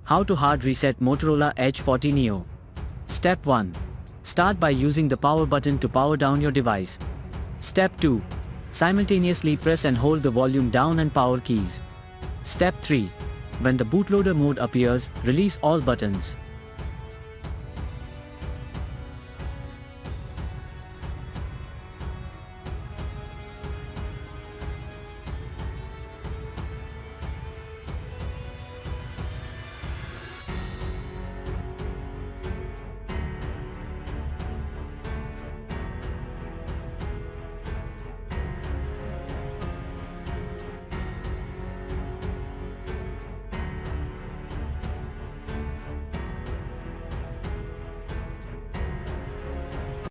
How to hard reset Motorola Edge 40 Neo. Step 1. Start by using the power button to power down your device. Step 2. Simultaneously press and hold the volume down and power keys. Step 3. When the bootloader mode appears, release all buttons.